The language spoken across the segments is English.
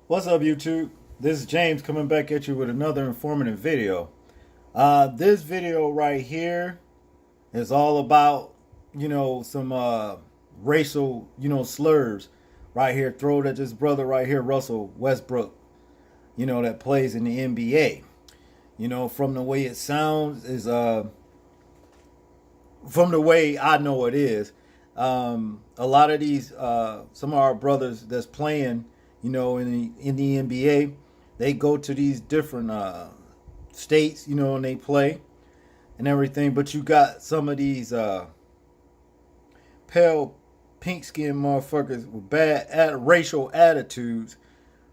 What's up, YouTube? This is James coming back at you with another informative video. This video right here is all about, some racial, slurs right here thrown at this brother right here, Russell Westbrook, that plays in the NBA. From the way it sounds is from the way I know it is. A lot of these, some of our brothers that's playing, in the NBA, they go to these different states, and they play and everything. But you got some of these pale, pink-skinned motherfuckers with bad racial attitudes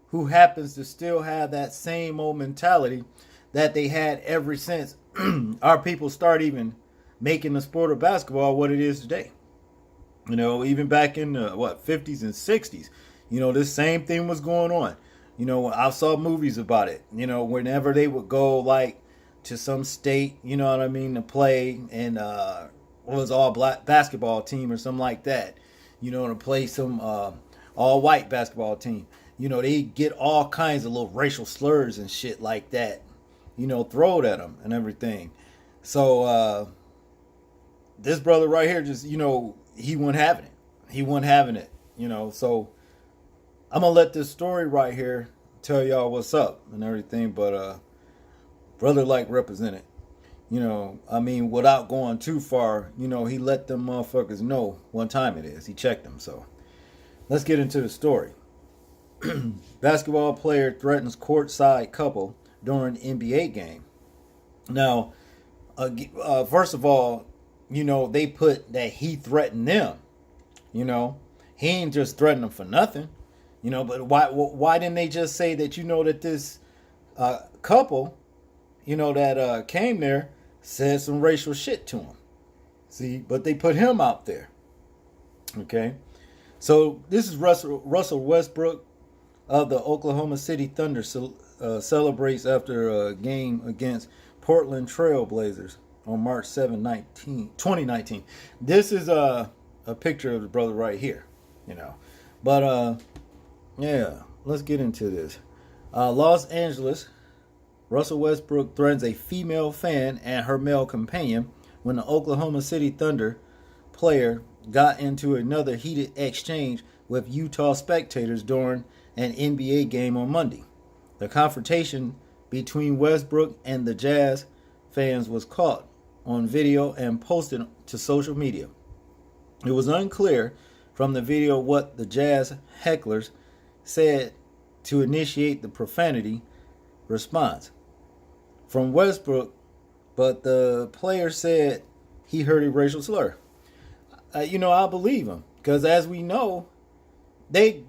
who happens to still have that same old mentality that they had ever since our people start even making the sport of basketball what it is today. Even back in the 50s and 60s, this same thing was going on. I saw movies about it. Whenever they would go like to some state, to play, and it was all black basketball team or something like that, to play some all white basketball team. They get all kinds of little racial slurs and shit like that, thrown at them and everything. So this brother right here just, he wasn't having it. He wasn't having it, so I'm going to let this story right here tell y'all what's up and everything. But brother like represented, without going too far, he let them motherfuckers know what time it is. He checked them. So let's get into the story. Basketball player threatens courtside couple during NBA game. Now, first of all, they put that he threatened them. He ain't just threatening them for nothing. But why didn't they just say that, that this couple, that came there said some racial shit to him? See, but they put him out there. Okay. So this is Russell Westbrook of the Oklahoma City Thunder celebrates after a game against Portland Trail Blazers on March 7, 2019. This is a picture of the brother right here, But yeah, let's get into this. Los Angeles, Russell Westbrook threatens a female fan and her male companion when the Oklahoma City Thunder player got into another heated exchange with Utah spectators during an NBA game on Monday. The confrontation between Westbrook and the Jazz fans was caught on video and posted to social media. It was unclear from the video what the Jazz hecklers said to initiate the profanity response from Westbrook, but the player said he heard a racial slur. I believe him, because as we know, they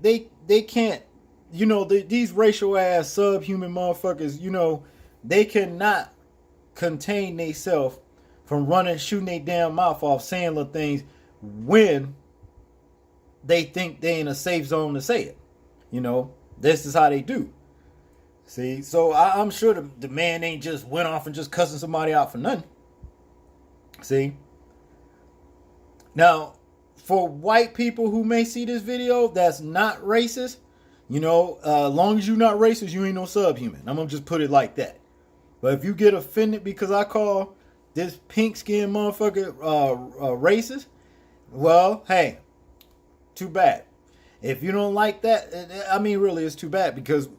can't, these racial ass subhuman motherfuckers, they cannot contain themselves from shooting their damn mouth off, saying little things when they think they in a safe zone to say it. This is how they do. See, so I'm sure the man ain't just went off and just cussing somebody out for nothing. See, now for white people who may see this video that's not racist, long as you're not racist, you ain't no subhuman. I'm gonna just put it like that. But if you get offended because I call this pink skinned motherfucker racist, well, hey, too bad. If you don't like that, really, it's too bad, because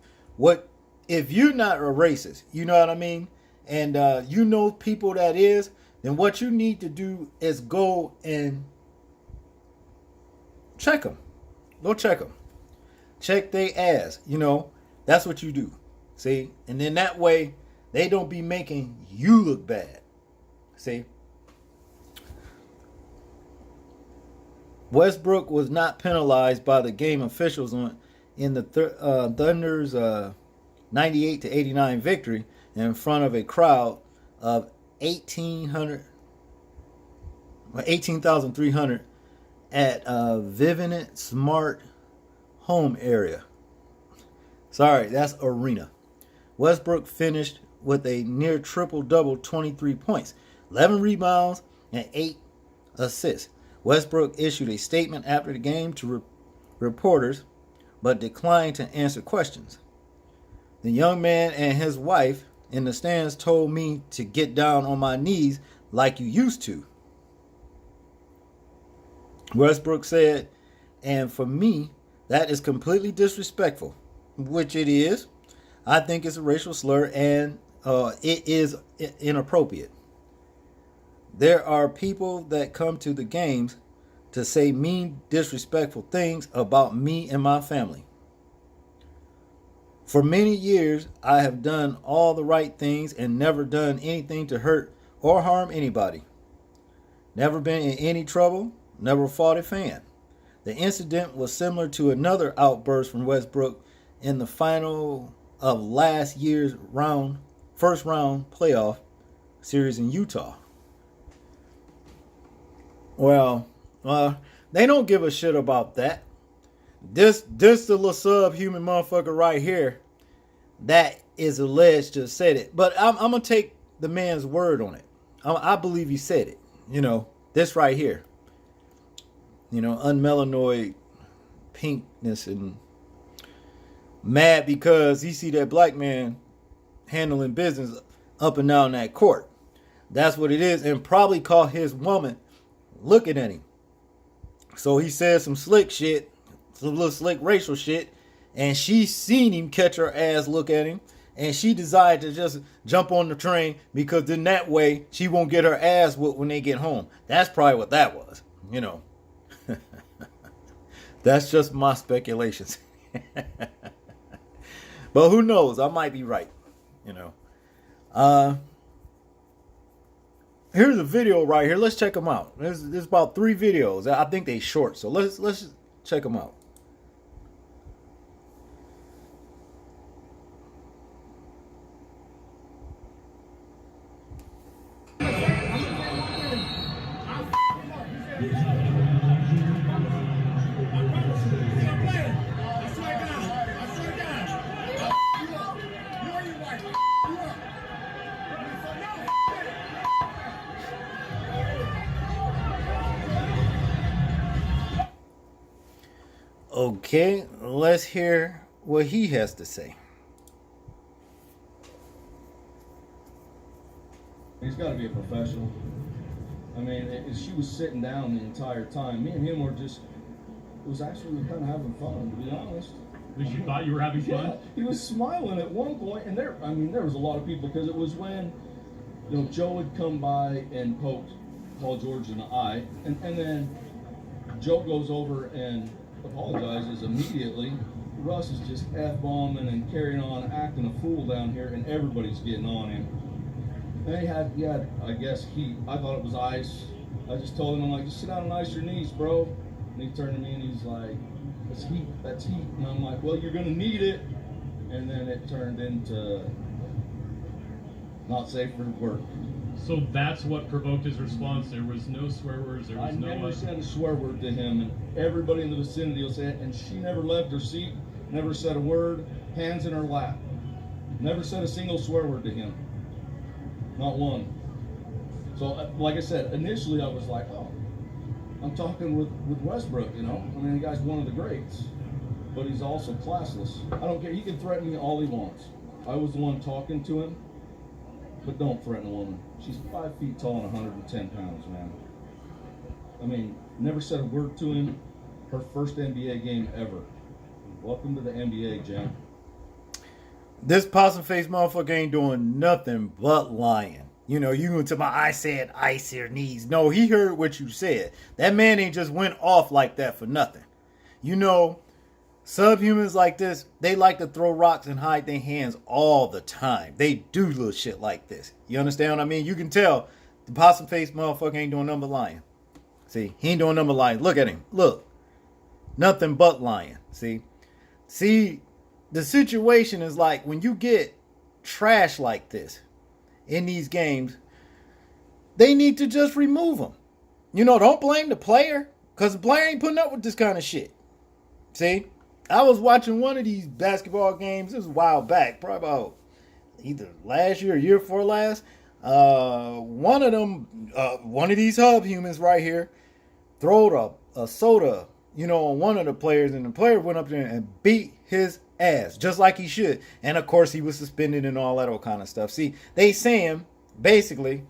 if you're not a racist, you know what I mean, and people that is, then what you need to do is go and check them. Go check them. Check their ass. That's what you do. See, and then that way they don't be making you look bad. See. Westbrook was not penalized by the game officials in the Thunder's 98-89 victory in front of a crowd of 18,300 at Vivint Smart Home area. Sorry, that's arena. Westbrook finished with a near triple-double, 23 points, 11 rebounds, and 8 assists. Westbrook issued a statement after the game to reporters but declined to answer questions. The young man and his wife in the stands told me to get down on my knees like you used to. Westbrook said, and for me, that is completely disrespectful, which it is. I think it's a racial slur and it is inappropriate. There are people that come to the games to say mean, disrespectful things about me and my family. For many years, I have done all the right things and never done anything to hurt or harm anybody. Never been in any trouble, never fought a fan. The incident was similar to another outburst from Westbrook in the final of last year's first round playoff series in Utah. Well, they don't give a shit about that. This the little subhuman motherfucker right here that is alleged to have said it. But I'm gonna take the man's word on it. I believe he said it. This right here. Unmelanoid pinkness and mad because he see that black man handling business up and down that court. That's what it is, and probably caught his woman looking at him. So he said some slick shit, some little slick racial shit, and she seen him catch her ass look at him, and she decided to just jump on the train because then that way she won't get her ass whooped when they get home. That's probably what that was, That's just my speculations. But who knows? I might be right, Here's a video right here. Let's check them out. There's about 3 videos. I think they short, so let's check them out. Okay, let's hear what he has to say. He's got to be a professional. I mean, she was sitting down the entire time. Me and him were just, it was actually kind of having fun, to be honest. You thought you were having fun? Yeah, he was smiling at one point, and there was a lot of people, because it was when, Joe had come by and poked Paul George in the eye, and then Joe goes over and apologizes immediately. Russ is just F-bombing and carrying on, acting a fool down here, and everybody's getting on him. And he had, I guess, heat. I thought it was ice. I just told him, I'm like, just sit down and ice your knees, bro. And he turned to me and he's like, that's heat. And I'm like, well, you're gonna need it. And then it turned into not safe for work. So that's what provoked his response. There was no swear words. There was I never said a swear word to him, and everybody in the vicinity will say it. And she never left her seat, never said a word, hands in her lap. Never said a single swear word to him. Not one. So, like I said, initially I was like, oh, I'm talking with Westbrook, I mean, the guy's one of the greats, but he's also classless. I don't care. He can threaten me all he wants. I was the one talking to him, but don't threaten a woman. She's 5 feet tall and 110 pounds, man. I mean, never said a word to him. Her first NBA game ever. Welcome to the NBA, Jen. This possum face motherfucker ain't doing nothing but lying. You going to I said ice your knees. No, he heard what you said. That man ain't just went off like that for nothing. Subhumans like this, they like to throw rocks and hide their hands all the time. They do little shit like this. You understand what I mean? You can tell the possum face motherfucker ain't doing nothing but lying. See, he ain't doing nothing but lying. Look at him. Look. Nothing but lying. See, the situation is like when you get trash like this in these games, they need to just remove them. Don't blame the player, because the player ain't putting up with this kind of shit. See, I was watching one of these basketball games. This was a while back, probably about either last year or year before last. One of these hub humans right here throwed a soda, on one of the players, and the player went up there and beat his ass, just like he should. And of course, he was suspended and all that old kind of stuff. See, they saying basically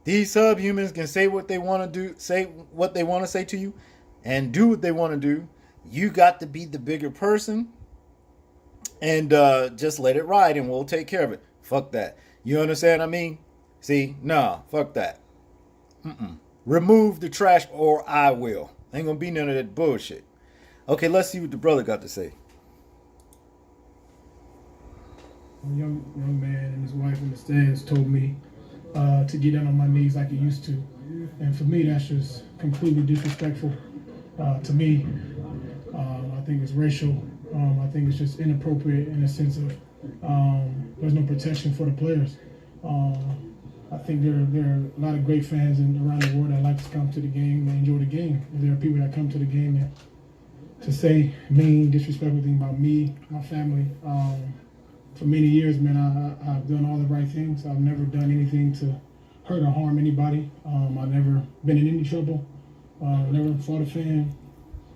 these subhumans can say what they want to do, say what they want to say to you, and do what they want to do. You got to be the bigger person and just let it ride, and we'll take care of it. Fuck that. You understand what I mean? See, nah, fuck that. Remove the trash or I will. Ain't gonna be none of that bullshit. Okay, let's see what the brother got to say. A young man and his wife in the stands told me to get down on my knees like he used to. And for me, that's just completely disrespectful to me. I think it's racial. I think it's just inappropriate in the sense of there's no protection for the players. I think there are a lot of great fans around the world that like to come to the game and enjoy the game. And there are people that come to the game and to say mean, disrespectful things about me, my family. For many years, man, I've done all the right things. I've never done anything to hurt or harm anybody. I've never been in any trouble. Never fought a fan.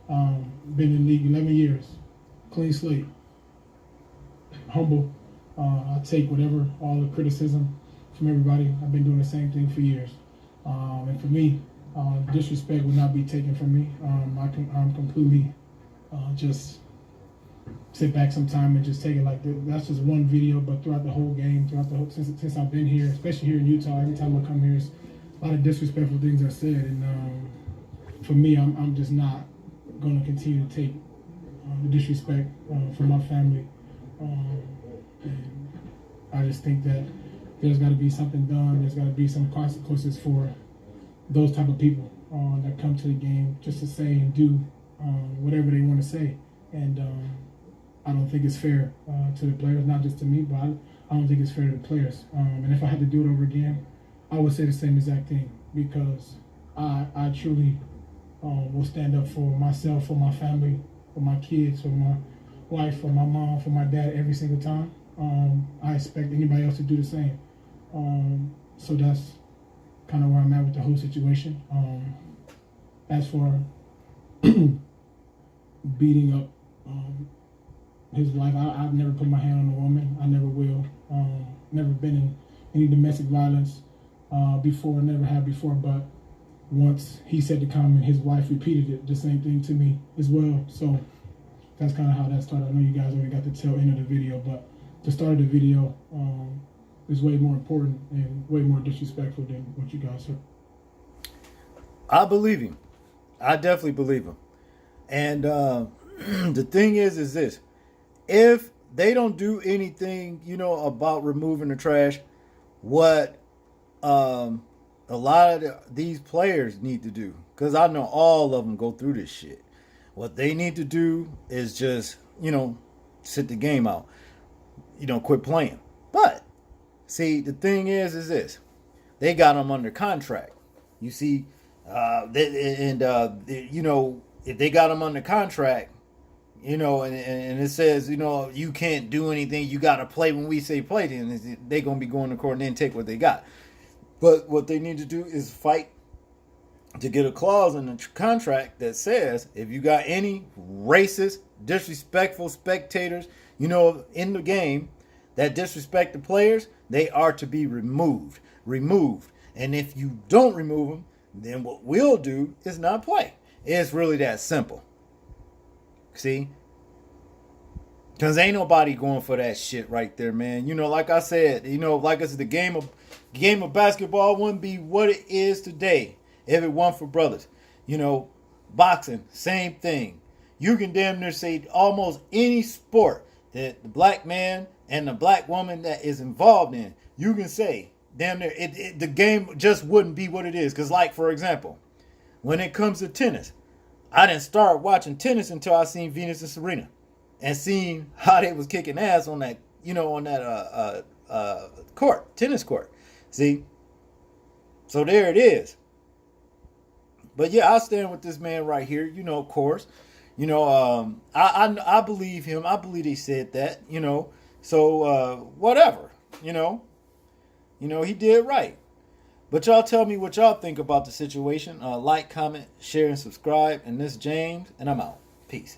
Been in the league 11 years. Clean slate. Humble. I take all the criticism from everybody. I've been doing the same thing for years. And for me, disrespect will not be taken from me. I'm completely just sit back sometime and just take it like that's just one video, but throughout the whole game, since I've been here, especially here in Utah, every time I come here, there's a lot of disrespectful things are said, and for me, I'm just not going to continue to take the disrespect from my family, and I just think that there's got to be something done. There's got to be some consequences for those type of people that come to the game just to say and do whatever they want to say, and I don't think it's fair to the players, not just to me, but I don't think it's fair to the players. And if I had to do it over again, I would say the same exact thing, because I truly will stand up for myself, for my family, for my kids, for my wife, for my mom, for my dad every single time. I expect anybody else to do the same. So that's kind of where I'm at with the whole situation. As for beating up his wife, I've never put my hand on a woman. I never will. Never been in any domestic violence before, never have before, but once he said the comment, his wife repeated it, the same thing to me as well. So that's kind of how that started. I know you guys already got the tail end of the video, but the start of the video is way more important and way more disrespectful than what you guys heard. I believe him. I definitely believe him. And the thing is this. If they don't do anything, about removing the trash, what a lot of these players need to do, because I know all of them go through this shit. What they need to do is just, sit the game out, quit playing. But see, the thing is this: they got them under contract. You see, if they got them under contract, and it says, you can't do anything. You got to play when we say play. Then they're going to be going to court and then take what they got. But what they need to do is fight to get a clause in the contract that says if you got any racist, disrespectful spectators, in the game that disrespect the players, they are to be removed. And if you don't remove them, then what we'll do is not play. It's really that simple. See? Because ain't nobody going for that shit right there, man. Like I said, the game of basketball wouldn't be what it is today if it weren't for brothers. Boxing, same thing. You can damn near say almost any sport that the black man and the black woman that is involved in, you can say damn near the game just wouldn't be what it is. Because, like, for example, when it comes to tennis, I didn't start watching tennis until I seen Venus and Serena and seen how they was kicking ass on that, tennis court. See? So there it is. But yeah, I stand with this man right here, of course. I believe him. I believe he said that, So whatever, he did right. But y'all tell me what y'all think about the situation. Like, comment, share, and subscribe. And this is James, and I'm out. Peace.